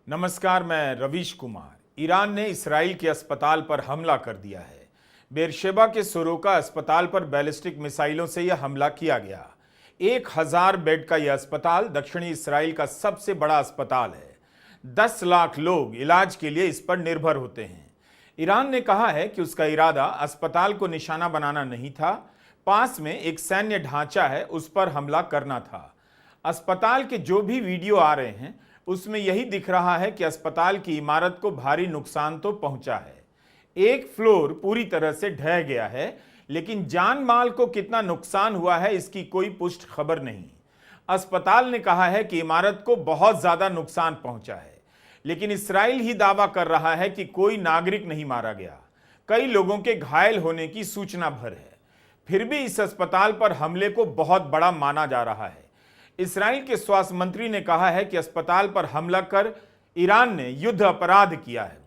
नमस्कार, मैं रवीश कुमार। ईरान ने इसराइल के अस्पताल पर हमला कर दिया है। बेरशेबा के सोरोका अस्पताल पर बैलिस्टिक मिसाइलों से यह हमला किया गया। 1000 बेड का यह अस्पताल दक्षिणी इसराइल का सबसे बड़ा अस्पताल है। 10 लाख लोग इलाज के लिए इस पर निर्भर होते हैं। ईरान ने कहा है कि उसका इरादा अस्पताल को निशाना बनाना नहीं था, पास में एक सैन्य ढांचा है, उस पर हमला करना था। अस्पताल के जो भी वीडियो आ रहे हैं उसमें यही दिख रहा है कि अस्पताल की इमारत को भारी नुकसान तो पहुंचा है। एक फ्लोर पूरी तरह से ढह गया है, लेकिन जान माल को कितना नुकसान हुआ है इसकी कोई पुष्ट खबर नहीं। अस्पताल ने कहा है कि इमारत को बहुत ज्यादा नुकसान पहुंचा है, लेकिन इसराइल ही दावा कर रहा है कि कोई नागरिक नहीं मारा गया। कई लोगों के घायल होने की सूचना भर है। फिर भी इस अस्पताल पर हमले को बहुत बड़ा माना जा रहा है। इसराइल के स्वास्थ्य मंत्री ने कहा है कि अस्पताल पर हमला कर ईरान ने युद्ध अपराध किया है।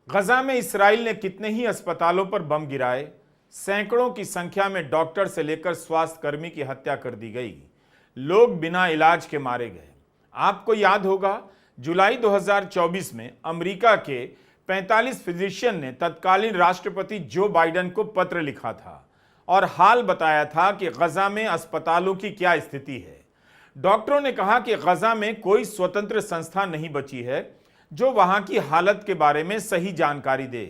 गजा में इसराइल ने कितने ही अस्पतालों पर बम गिराए, सैकड़ों की संख्या में डॉक्टर से लेकर स्वास्थ्य कर्मी की हत्या कर दी गई, लोग बिना इलाज के मारे गए। आपको याद होगा, जुलाई 2024 में अमेरिका के 45 फिजिशियन ने तत्कालीन राष्ट्रपति जो बाइडेन को पत्र लिखा था और हाल बताया था कि गजा में अस्पतालों की क्या स्थिति है। डॉक्टरों ने कहा कि गजा में कोई स्वतंत्र संस्था नहीं बची है जो वहां की हालत के बारे में सही जानकारी दे।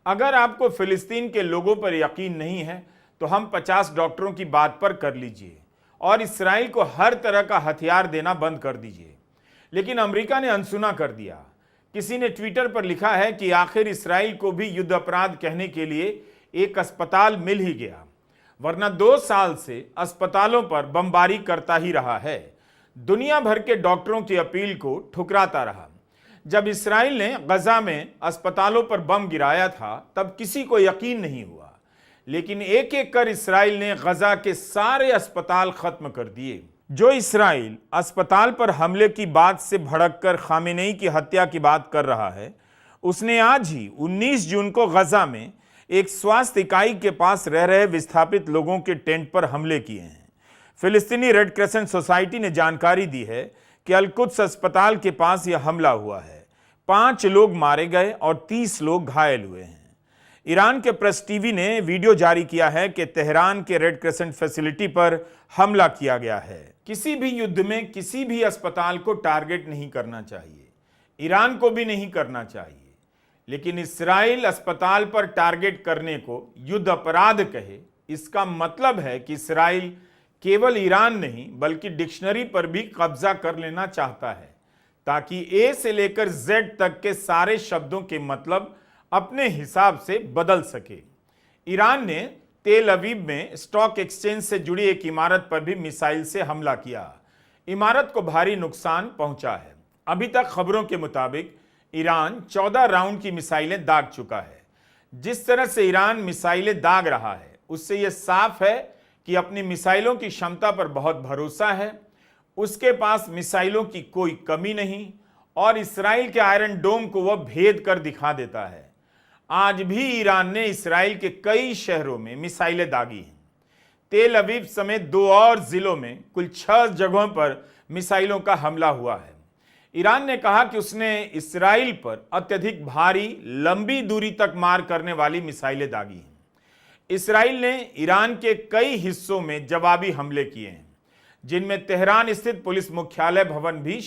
अगर आपको फिलिस्तीन के लोगों पर यकीन नहीं है तो हम 50 डॉक्टरों की बात पर कर लीजिए और इसराइल को हर तरह का हथियार देना बंद कर दीजिए। लेकिन अमेरिका ने अनसुना कर दिया। किसी ने ट्विटर पर लिखा है कि आखिर इसराइल को भी युद्ध अपराध कहने के लिए एक अस्पताल मिल ही गया, वरना 2 साल से अस्पतालों पर बमबारी करता ही रहा है। दुनिया भर के डॉक्टरों की अपील को ठुकराता रहा। जब इसराइल ने गजा में अस्पतालों पर बम गिराया था तब किसी को यकीन नहीं हुआ, लेकिन एक एक कर इसराइल ने गजा के सारे अस्पताल खत्म कर दिए। जो इसराइल अस्पताल पर हमले की बात से भड़ककर खामेनेई की हत्या की बात कर रहा है, उसने आज ही 19 जून को गजा में एक स्वास्थ्य इकाई के पास रह रहे विस्थापित लोगों के टेंट पर हमले किए हैं। फिलिस्तीनी रेड क्रेसेंट सोसाइटी ने जानकारी दी है कि अल-कुद्स अस्पताल के पास यह हमला हुआ है। 5 लोग मारे गए और 30 लोग घायल हुए हैं। ईरान के प्रेस टीवी ने वीडियो जारी किया है कि तेहरान के रेड क्रेसेंट फैसिलिटी पर हमला किया गया है। किसी भी युद्ध में किसी भी अस्पताल को टारगेट नहीं करना चाहिए, ईरान को भी नहीं करना चाहिए, लेकिन इसराइल अस्पताल पर टारगेट करने को युद्ध अपराध कहे, इसका मतलब है कि इसराइल केवल ईरान नहीं बल्कि डिक्शनरी पर भी कब्जा कर लेना चाहता है, ताकि ए से लेकर जेड तक के सारे शब्दों के मतलब अपने हिसाब से बदल सके। ईरान ने तेल अवीव में स्टॉक एक्सचेंज से जुड़ी एक इमारत पर भी मिसाइल से हमला किया। इमारत को भारी नुकसान पहुंचा है। अभी तक खबरों के मुताबिक ईरान 14 राउंड की मिसाइलें दाग चुका है। जिस तरह से ईरान मिसाइलें दाग रहा है उससे यह साफ है कि अपनी मिसाइलों की क्षमता पर बहुत भरोसा है। उसके पास मिसाइलों की कोई कमी नहीं और इसराइल के आयरन डोम को वह भेद कर दिखा देता है। आज भी ईरान ने इसराइल के कई शहरों में मिसाइलें दागी हैं। तेल अवीव समेत 2 और जिलों में कुल 6 जगहों पर मिसाइलों का हमला हुआ है। ईरान ने कहा कि उसने इसराइल पर अत्यधिक भारी लंबी दूरी तक मार करने वाली मिसाइलें दागी हैं। इसराइल ने ईरान के कई हिस्सों में जवाबी हमले किए हैं, जिनमें तेहरान स्थित पुलिस मुख्यालय भवन भी